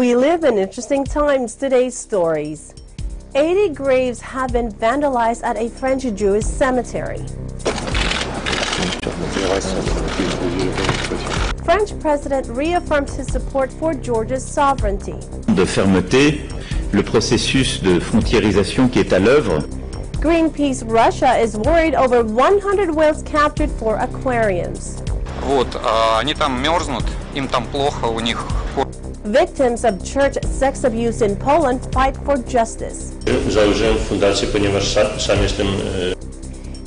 We live in interesting times. Today's stories. 80 graves have been vandalized at a French Jewish cemetery. French president reaffirms his support for Georgia's sovereignty. De fermeté, le processus de frontiérisation qui est à l'œuvre. Greenpeace Russia is worried over 100 whales captured for aquariums. Вот, они там мерзнут, им там плохо, у них. Victims of church sex abuse in Poland fight for justice. Założyłem fundację, ponieważ sam jestem.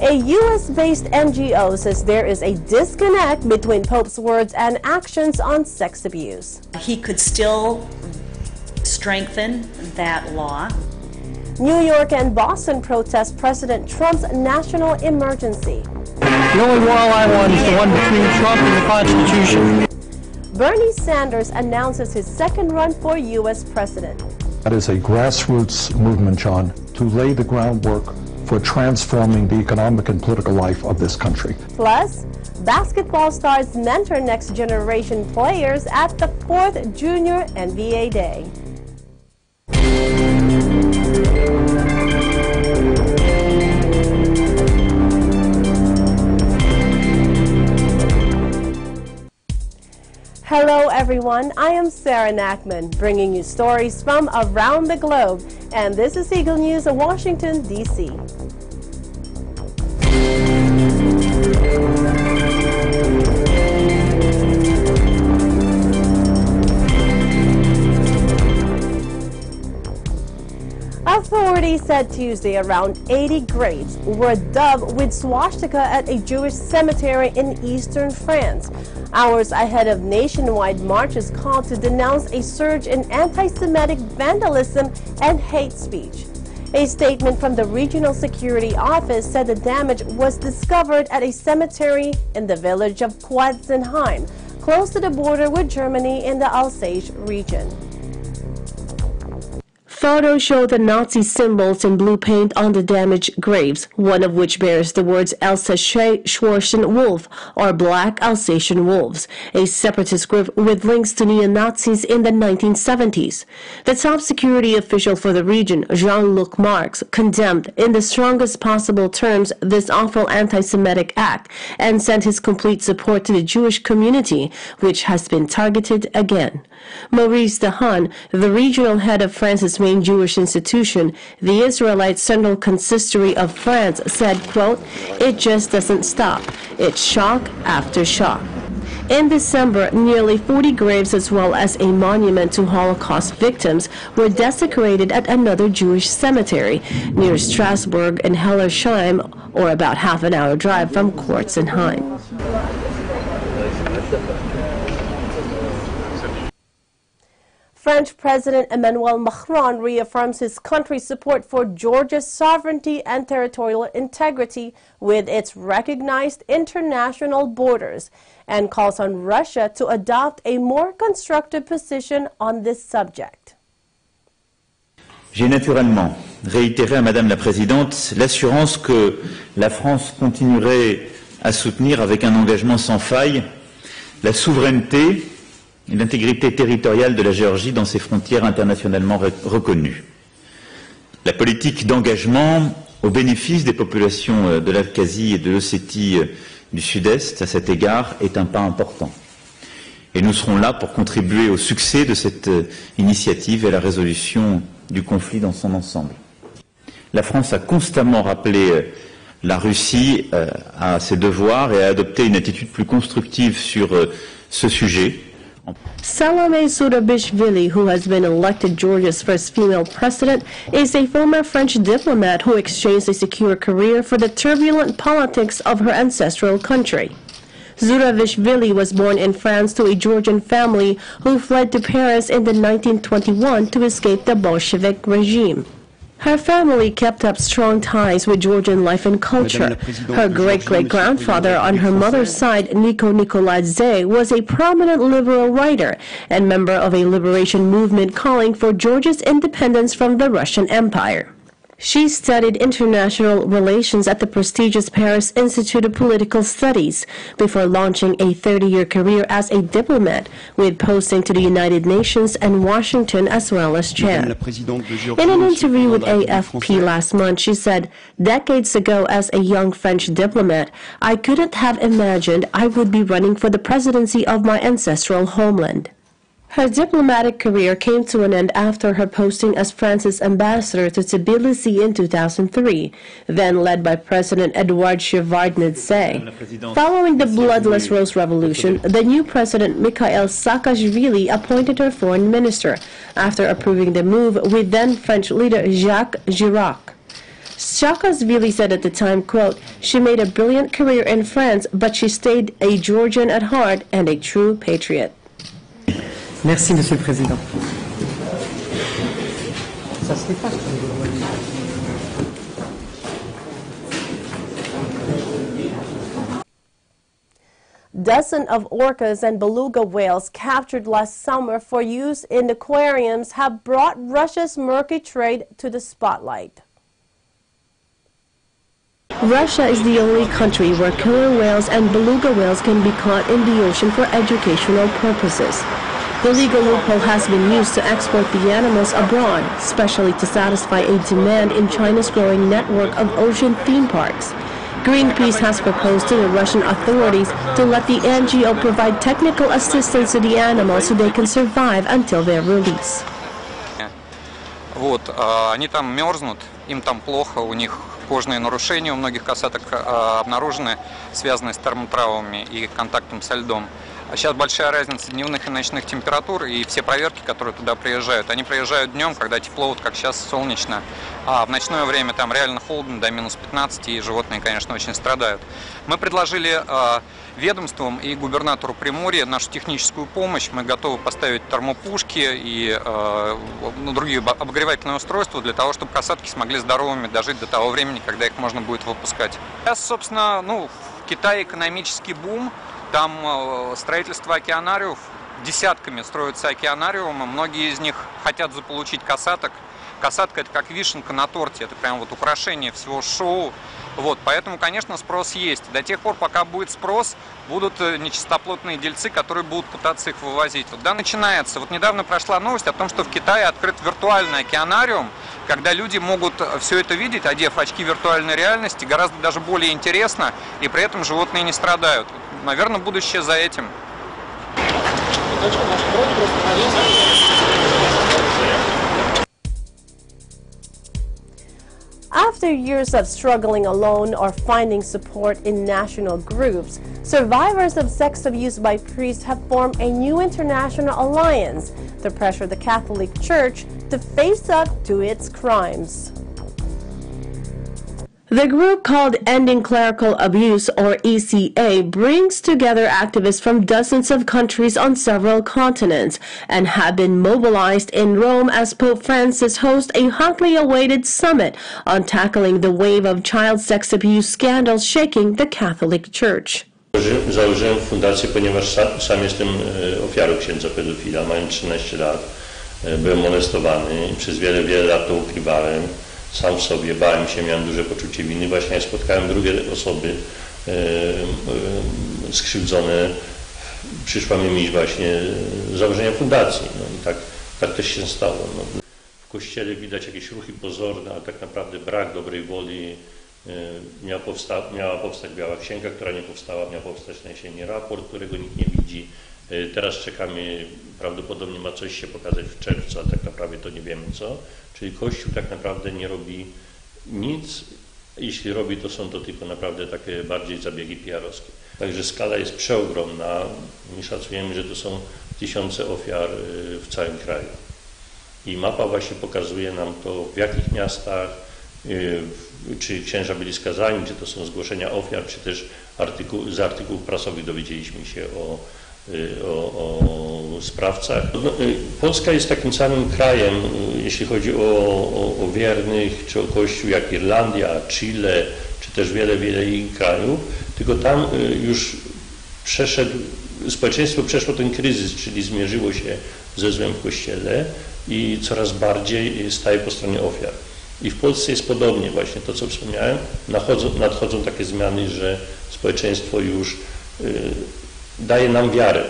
A U.S.-based NGO says there is a disconnect between Pope's words and actions on sex abuse. He could still strengthen that law. New York and Boston protest President Trump's national emergency. The only moral I want is the one between Trump and the Constitution. Bernie Sanders announces his second run for U.S. president. That is a grassroots movement, John, to lay the groundwork for transforming the economic and political life of this country. Plus, basketball stars mentor next generation players at the 4th Junior NBA Day. Hello everyone, I am Sarah Nachman, bringing you stories from around the globe, and this is Eagle News of Washington, D.C. Authorities said Tuesday around 80 graves were dug with swastika at a Jewish cemetery in eastern France, hours ahead of nationwide marches called to denounce a surge in anti-Semitic vandalism and hate speech. A statement from the Regional Security Office said the damage was discovered at a cemetery in the village of Quezon, close to the border with Germany in the Alsace region. Photos show the Nazi symbols in blue paint on the damaged graves, one of which bears the words Schwarzen Wolf, or Black Alsatian Wolves, a separatist group with links to neo-Nazis in the 1970s. The top security official for the region, Jean-Luc Marx, condemned in the strongest possible terms this awful anti-Semitic act and sent his complete support to the Jewish community, which has been targeted again. Maurice Dehaene, the regional head of France's main Jewish institution, the Israelite Central Consistory of France, said, quote, "It just doesn't stop. It's shock after shock." In December, nearly 40 graves as well as a monument to Holocaust victims were desecrated at another Jewish cemetery near Strasbourg and Hellersheim, or about half an hour drive from Quezon. French President Emmanuel Macron reaffirms his country's support for Georgia's sovereignty and territorial integrity with its recognized international borders and calls on Russia to adopt a more constructive position on this subject. J'ai naturellement réitéré à Madame la Présidente l'assurance que la France continuerait à soutenir avec un engagement sans faille la souveraineté et l'intégrité territoriale de la Géorgie dans ses frontières internationalement reconnues. La politique d'engagement au bénéfice des populations de l'Abkhazie et de l'Ossétie du Sud-Est, à cet égard, est un pas important. Et nous serons là pour contribuer au succès de cette initiative et à la résolution du conflit dans son ensemble. La France a constamment rappelé la Russie à ses devoirs et a adopté une attitude plus constructive sur ce sujet. Salome Zurabishvili, who has been elected Georgia's first female president, is a former French diplomat who exchanged a secure career for the turbulent politics of her ancestral country. Zurabishvili was born in France to a Georgian family who fled to Paris in 1921 to escape the Bolshevik regime. Her family kept up strong ties with Georgian life and culture. Her great-great-grandfather on her mother's side, Nico Nicoladze, was a prominent liberal writer and member of a liberation movement calling for Georgia's independence from the Russian Empire. She studied international relations at the prestigious Paris Institute of Political Studies before launching a 30-year career as a diplomat, with posting to the United Nations and Washington as well as chair. In an interview with AFP last month, she said, "Decades ago, as a young French diplomat, I couldn't have imagined I would be running for the presidency of my ancestral homeland." Her diplomatic career came to an end after her posting as France's ambassador to Tbilisi in 2003, then led by President Edouard Shevardnadze. Following the bloodless Rose Revolution, the new president Mikhail Saakashvili appointed her foreign minister after approving the move with then French leader Jacques Chirac. Saakashvili said at the time, quote, "She made a brilliant career in France, but she stayed a Georgian at heart and a true patriot." Merci, Monsieur le Président. Dozens of orcas and beluga whales captured last summer for use in aquariums have brought Russia's murky trade to the spotlight. Russia is the only country where killer whales and beluga whales can be caught in the ocean for educational purposes. The legal loophole has been used to export the animals abroad, especially to satisfy a demand in China's growing network of ocean theme parks. Greenpeace has proposed to the Russian authorities to let the NGO provide technical assistance to the animals so they can survive until their release. Вот, они там мерзнут, им там плохо, у них кожные нарушения у многих касаток обнаружены, связанные с термотравмами и контактом со льдом. А сейчас большая разница дневных и ночных температур, и все проверки, которые туда приезжают, они приезжают днем, когда тепло, вот как сейчас, солнечно, а в ночное время там реально холодно, до минус 15, и животные, конечно, очень страдают. Мы предложили ведомствам и губернатору Приморья нашу техническую помощь. Мы готовы поставить термопушки и другие обогревательные устройства для того, чтобы касатки смогли здоровыми дожить до того времени, когда их можно будет выпускать. Сейчас, собственно, в Китае экономический бум. Там строительство океанариев, десятками строятся океанариумы, многие из них хотят заполучить касаток. Касатка — это как вишенка на торте, это прям вот украшение всего шоу. Вот, поэтому, конечно, спрос есть. До тех пор, пока будет спрос, будут нечистоплотные дельцы, которые будут пытаться их вывозить. Вот, да, начинается. Вот недавно прошла новость о том, что в Китае открыт виртуальный океанариум, когда люди могут все это видеть, одев очки виртуальной реальности, гораздо даже более интересно, и при этом животные не страдают. Наверное, будущее за этим. After years of struggling alone or finding support in national groups, survivors of sex abuse by priests have formed a new international alliance to pressure the Catholic Church to face up to its crimes. The group, called Ending Clerical Abuse, or ECA, brings together activists from dozens of countries on several continents and have been mobilized in Rome as Pope Francis hosts a hotly awaited summit on tackling the wave of child sex abuse scandals shaking the Catholic Church. Założyłem fundację, ponieważ sam jestem ofiarą księdza pedofila. Mając 13 lat byłem molestowany i przez wiele lat to ukrywałem. Sam w sobie bałem się, miałem duże poczucie winy. Właśnie spotkałem drugie osoby skrzywdzone. Przyszła mi myśl właśnie założenia fundacji. No i tak też się stało. No. W Kościele widać jakieś ruchy pozorne, ale tak naprawdę brak dobrej woli. Miała powstać biała księga, która nie powstała, miał powstać na jesieni raport, którego nikt nie widzi. Teraz czekamy, prawdopodobnie ma coś się pokazać w czerwcu, a tak naprawdę to nie wiemy co. Czyli Kościół tak naprawdę nie robi nic. Jeśli robi, to są to tylko naprawdę takie bardziej zabiegi PR-owskie. Także skala jest przeogromna. My szacujemy, że to są tysiące ofiar w całym kraju. I mapa właśnie pokazuje nam to, w jakich miastach, czy księża byli skazani, czy to są zgłoszenia ofiar, czy też z artykułów prasowych dowiedzieliśmy się o sprawcach. No, Polska jest takim samym krajem, jeśli chodzi o wiernych, czy o Kościół, jak Irlandia, Chile, czy też wiele innych krajów, tylko tam już społeczeństwo przeszło ten kryzys, czyli zmierzyło się ze złem w Kościele i coraz bardziej staje po stronie ofiar. I w Polsce jest podobnie, właśnie to, co wspomniałem. Nadchodzą takie zmiany, że społeczeństwo już daje nam wiarę.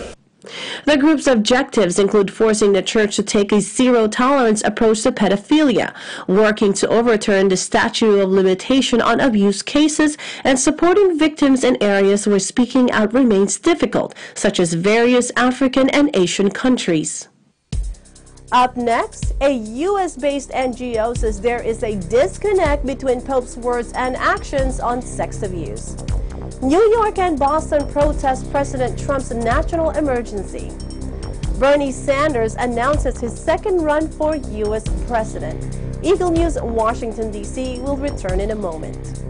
The group's objectives include forcing the church to take a zero-tolerance approach to pedophilia, working to overturn the statute of limitation on abuse cases, and supporting victims in areas where speaking out remains difficult, such as various African and Asian countries. Up next, a U.S.-based NGO says there is a disconnect between Pope's words and actions on sex abuse. New York and Boston protest President Trump's national emergency. Bernie Sanders announces his second run for U.S. president. Eagle News, Washington, D.C. will return in a moment.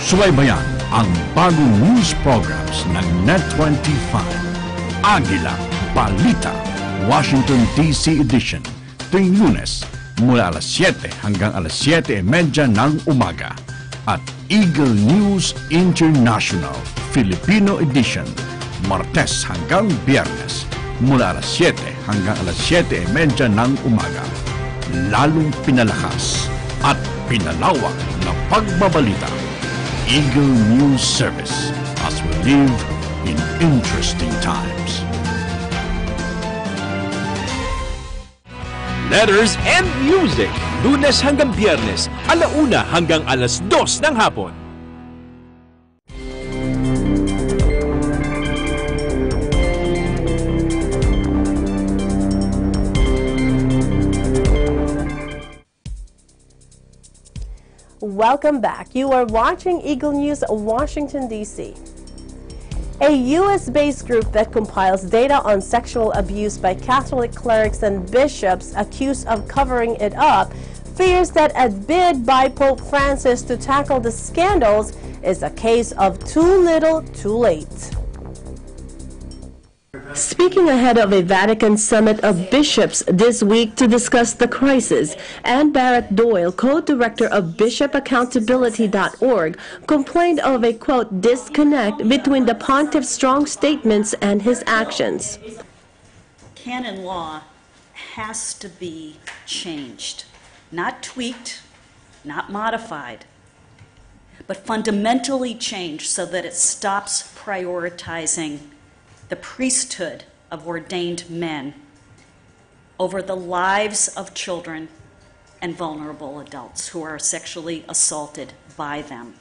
Subaybayan ang bagong news programs ng Net25. Agila Balita, Washington, D.C. edition, tuwing Lunes mula alas 7 hanggang alas 7:30 ng umaga. At Eagle News International, Filipino edition, Martes hanggang Biyernes mula alas 7 hanggang alas 7:30 ng umaga. Lalong pinalakas at pinalawak na pagbabalita. Eagle News Service, as we live in interesting times. Letters and Music, Lunes hanggang Biyernes, 1:00 hanggang alas 2 ng hapon. Welcome back. You are watching Eagle News, Washington, D.C. A U.S.-based group that compiles data on sexual abuse by Catholic clerics and bishops accused of covering it up fears that a bid by Pope Francis to tackle the scandals is a case of too little, too late. Speaking ahead of a Vatican summit of bishops this week to discuss the crisis, Ann Barrett Doyle, co-director of BishopAccountability.org, complained of a, quote, disconnect between the pontiff's strong statements and his actions. Canon law has to be changed, not tweaked, not modified, but fundamentally changed so that it stops prioritizing the priesthood of ordained men over the lives of children and vulnerable adults who are sexually assaulted by them.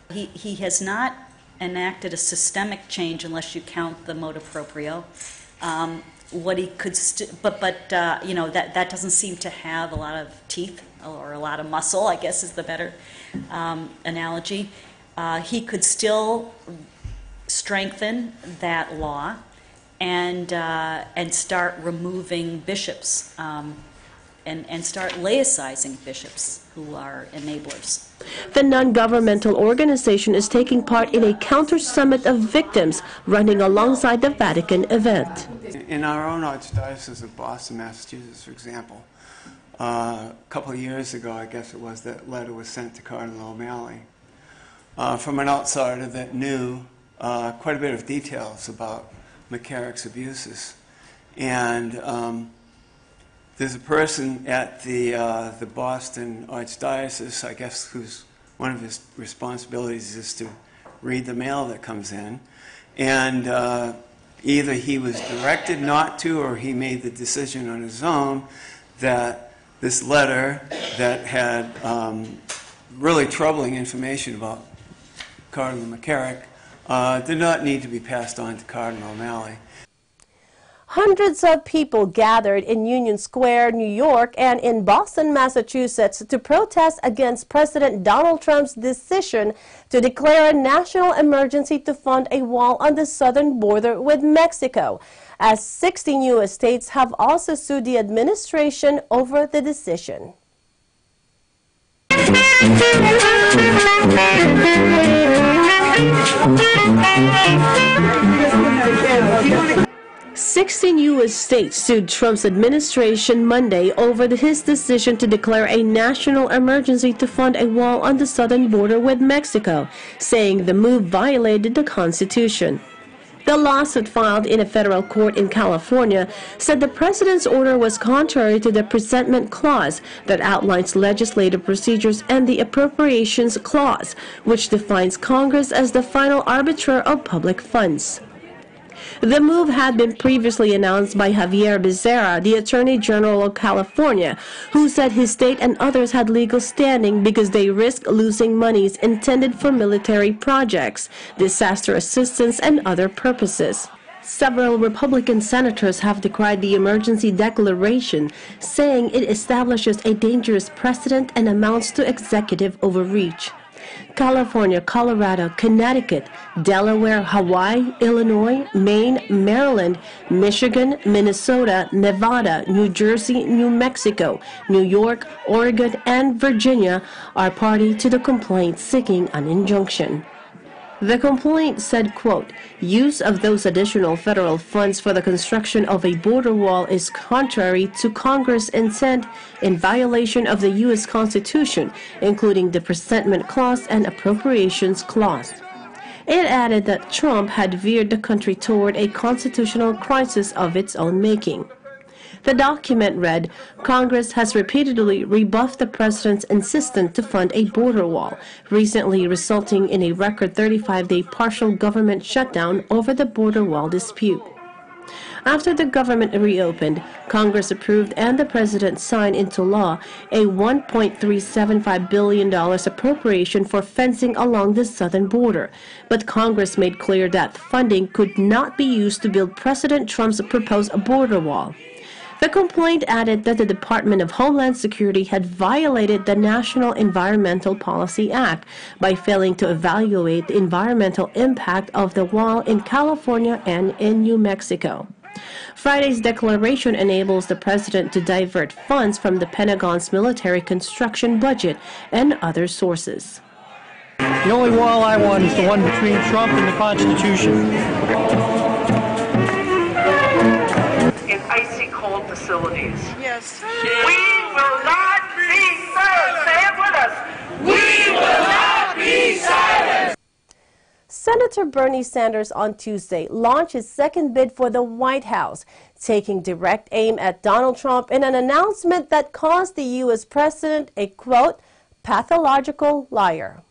He has not enacted a systemic change unless you count the motu proprio. What he could, you know, that doesn't seem to have a lot of teeth or a lot of muscle, I guess is the better analogy. He could still strengthen that law and start removing bishops and start laicizing bishops who are enablers. The non-governmental organization is taking part in a counter-summit of victims running alongside the Vatican event. In our own Archdiocese of Boston, Massachusetts, for example, a couple of years ago, I guess it was, that letter was sent to Cardinal O'Malley from an outsider that knew quite a bit of details about McCarrick's abuses. And there's a person at the Boston Archdiocese, I guess, who's one of his responsibilities is to read the mail that comes in. And either he was directed not to or he made the decision on his own that this letter that had really troubling information about Cardinal McCarrick did not need to be passed on to Cardinal O'Malley. Hundreds of people gathered in Union Square, New York, and in Boston, Massachusetts to protest against President Donald Trump's decision to declare a national emergency to fund a wall on the southern border with Mexico, as 16 U.S. states have also sued the administration over the decision. 16 U.S. states sued Trump's administration Monday over his decision to declare a national emergency to fund a wall on the southern border with Mexico, saying the move violated the Constitution. The lawsuit filed in a federal court in California said the president's order was contrary to the presentment clause that outlines legislative procedures and the appropriations clause, which defines Congress as the final arbiter of public funds. The move had been previously announced by Javier Becerra, the Attorney General of California, who said his state and others had legal standing because they risk losing monies intended for military projects, disaster assistance, and other purposes. Several Republican senators have decried the emergency declaration, saying it establishes a dangerous precedent and amounts to executive overreach. California, Colorado, Connecticut, Delaware, Hawaii, Illinois, Maine, Maryland, Michigan, Minnesota, Nevada, New Jersey, New Mexico, New York, Oregon, and Virginia are party to the complaint seeking an injunction. The complaint said, quote, use of those additional federal funds for the construction of a border wall is contrary to Congress' intent in violation of the U.S. Constitution, including the presentment clause and appropriations clause. It added that Trump had veered the country toward a constitutional crisis of its own making. The document read, Congress has repeatedly rebuffed the president's insistence to fund a border wall, recently resulting in a record 35-day partial government shutdown over the border wall dispute. After the government reopened, Congress approved and the president signed into law a $1.375 billion appropriation for fencing along the southern border. But Congress made clear that funding could not be used to build President Trump's proposed border wall. The complaint added that the Department of Homeland Security had violated the National Environmental Policy Act by failing to evaluate the environmental impact of the wall in California and in New Mexico. Friday's declaration enables the president to divert funds from the Pentagon's military construction budget and other sources. The only wall I want is the one between Trump and the Constitution. Facilities. Yes. We will not be silent. Say it with us. We will not be silent. Senator Bernie Sanders on Tuesday launched his second bid for the White House, taking direct aim at Donald Trump in an announcement that calls the U.S. president a, quote, pathological liar.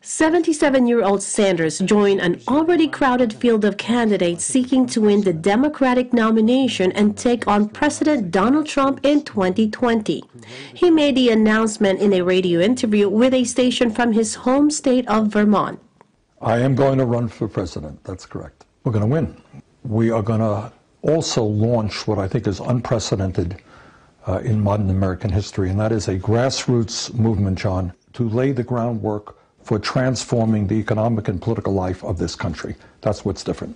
77-year-old Sanders joined an already crowded field of candidates seeking to win the Democratic nomination and take on President Donald Trump in 2020. He made the announcement in a radio interview with a station from his home state of Vermont. I am going to run for president. That's correct. We're going to win. We are going to also launch what I think is unprecedented in modern American history, and that is a grassroots movement, John, to lay the groundwork for transforming the economic and political life of this country. That's what's different.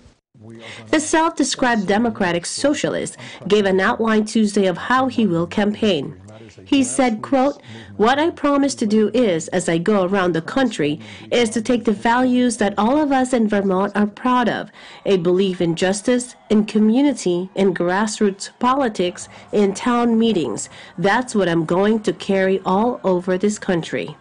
The self-described Democratic Socialist gave an outline Tuesday of how he will campaign. He said, quote, what I promise to do is, as I go around the country, is to take the values that all of us in Vermont are proud of, a belief in justice, in community, in grassroots politics, in town meetings. That's what I'm going to carry all over this country.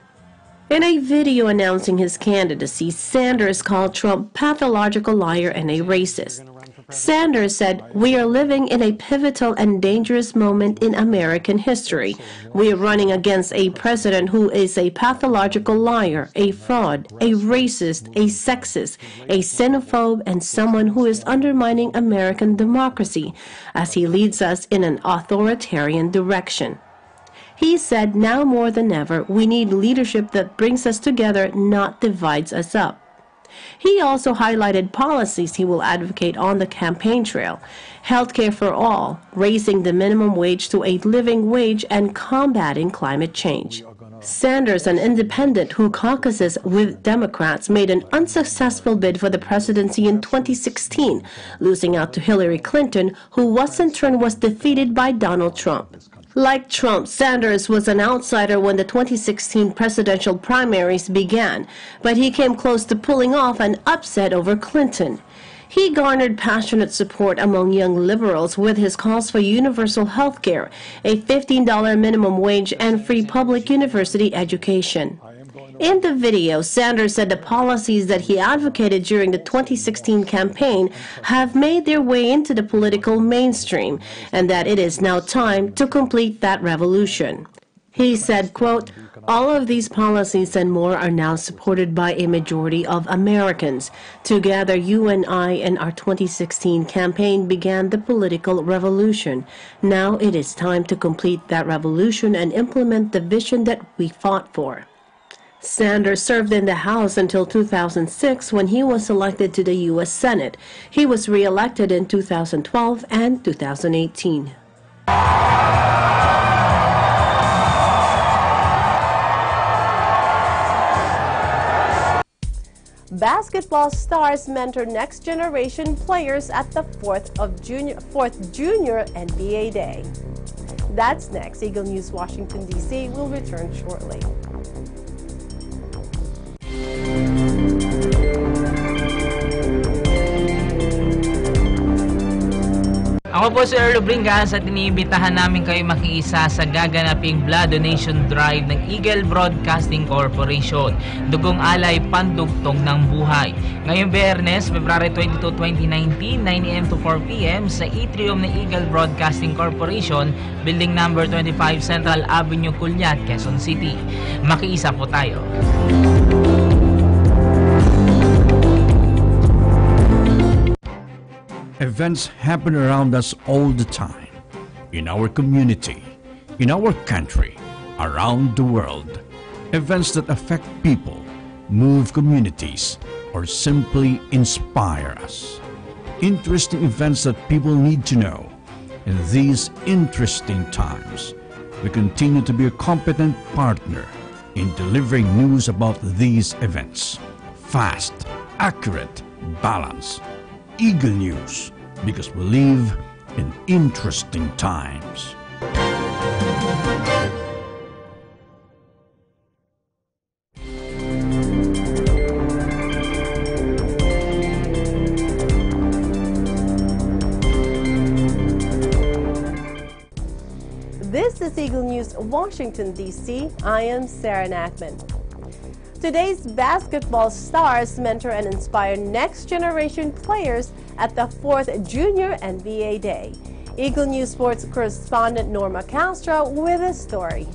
In a video announcing his candidacy, Sanders called Trump pathological liar and a racist. Sanders said, we are living in a pivotal and dangerous moment in American history. We are running against a president who is a pathological liar, a fraud, a racist, a sexist, a xenophobe, and someone who is undermining American democracy as he leads us in an authoritarian direction. He said, now more than ever, we need leadership that brings us together, not divides us up. He also highlighted policies he will advocate on the campaign trail: healthcare for all, raising the minimum wage to a living wage, and combating climate change. Sanders, an independent who caucuses with Democrats, made an unsuccessful bid for the presidency in 2016, losing out to Hillary Clinton, who in turn was defeated by Donald Trump. Like Trump, Sanders was an outsider when the 2016 presidential primaries began, but he came close to pulling off an upset over Clinton. He garnered passionate support among young liberals with his calls for universal health care, a $15 minimum wage, and free public university education. In the video, Sanders said the policies that he advocated during the 2016 campaign have made their way into the political mainstream, and that it is now time to complete that revolution. He said, quote, "All of these policies and more are now supported by a majority of Americans. Together, you and I in our 2016 campaign began the political revolution. Now it is time to complete that revolution and implement the vision that we fought for." Sanders served in the House until 2006 when he was elected to the U.S. Senate. He was re-elected in 2012 and 2018. Basketball stars mentor next generation players at the 4th Junior NBA Day. That's next. Eagle News, Washington, D.C. will return shortly. Ako po si Earl Bringas at iniimbitahan namin kayo makiisa sa gaganaping blood donation drive ng Eagle Broadcasting Corporation. Dugong alay, pandugtong ng buhay. Ngayong Biyernes, February 22, 2019, 9 a.m. to 4 p.m. sa atrium ng Eagle Broadcasting Corporation, building number 25 Central Avenue, Culiat, Quezon City. Makiisa po tayo. Events happen around us all the time, in our community, in our country, around the world. Events that affect people, move communities, or simply inspire us. Interesting events that people need to know. In these interesting times, we continue to be a competent partner in delivering news about these events. Fast, accurate, balanced. Eagle News, because we live in interesting times. This is Eagle News, Washington, D.C. I am Sarah Nachman. Today's basketball stars mentor and inspire next-generation players at the 4th Junior NBA Day. Eagle News Sports correspondent Norma Castro with a story.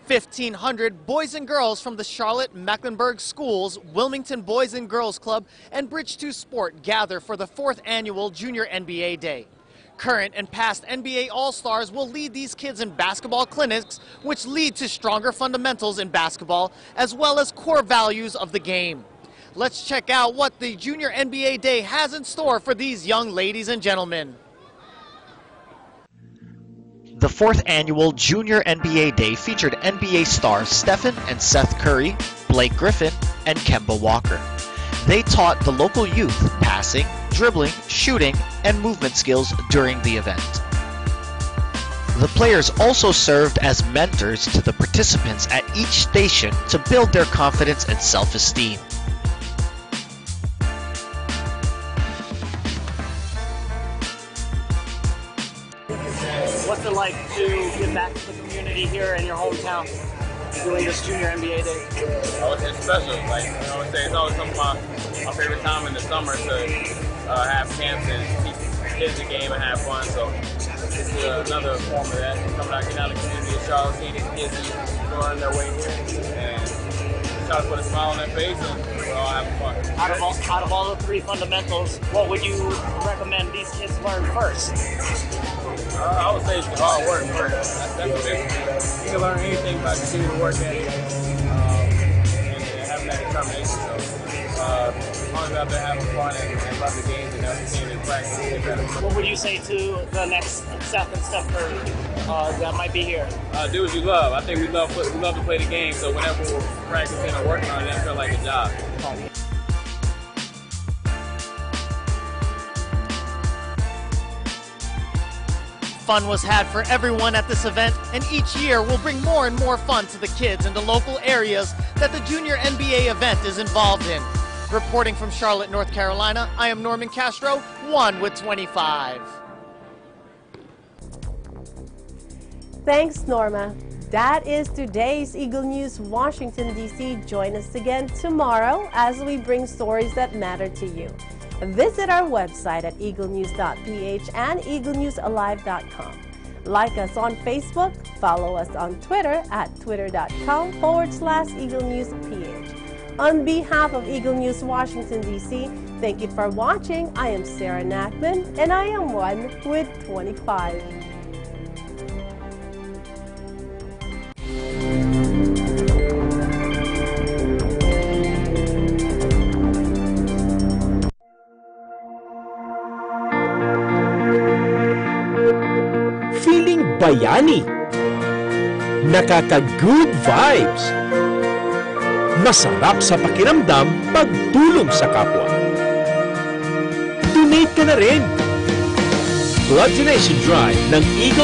1,500 boys and girls from the Charlotte-Mecklenburg Schools, Wilmington Boys and Girls Club, and Bridge 2 Sport gather for the 4th Annual Junior NBA Day. Current and past NBA All-Stars will lead these kids in basketball clinics, which lead to stronger fundamentals in basketball, as well as core values of the game. Let's check out what the Junior NBA Day has in store for these young ladies and gentlemen. The 4th Annual Junior NBA Day featured NBA stars Stephen and Seth Curry, Blake Griffin, and Kemba Walker. They taught the local youth passing, dribbling, shooting, and movement skills during the event. The players also served as mentors to the participants at each station to build their confidence and self-esteem. What's it like to give back to the community here in your hometown doing this Junior NBA Day? Oh, it's special. Like, you know, it's always some of my favorite time in the summer to have camps and teach kids the game and have fun. So it's another form of that. Coming out, getting out of the community of Charlotte, seeing these kids going their way here, and try to put a smile on their face, and we're all having fun. Out of all the 3 fundamentals, what would you recommend these kids learn first? I would say it's the hard work first. That's the big thing. You can learn anything by continuing to work at it and having that determination. ones out there having fun and love the games and they'll continue to practice and get better. What would you say to the next Seth and Stepher that might be here? Do what you love. I think we love to play the game, so whenever we're practicing or working on it, that feel like a job. Fun was had for everyone at this event, and each year will bring more and more fun to the kids in the local areas that the Junior NBA event is involved in. Reporting from Charlotte, North Carolina, I am Norman Castro, 1 with 25. Thanks, Norma. That is today's Eagle News Washington, D.C. Join us again tomorrow as we bring stories that matter to you. Visit our website at Eaglenews.PH and EagleNewsAlive.com. Like us on Facebook, follow us on Twitter at twitter.com/EagleNewsPH. On behalf of Eagle News Washington, D.C., thank you for watching. I am Sarah Nachman, and I am 1 with 25. Feeling bayani. Nakaka-good vibes. Masarap sa pakiramdam pagtulong sa kapwa. Donate ka na rin. Blood Donation Drive ng Eagle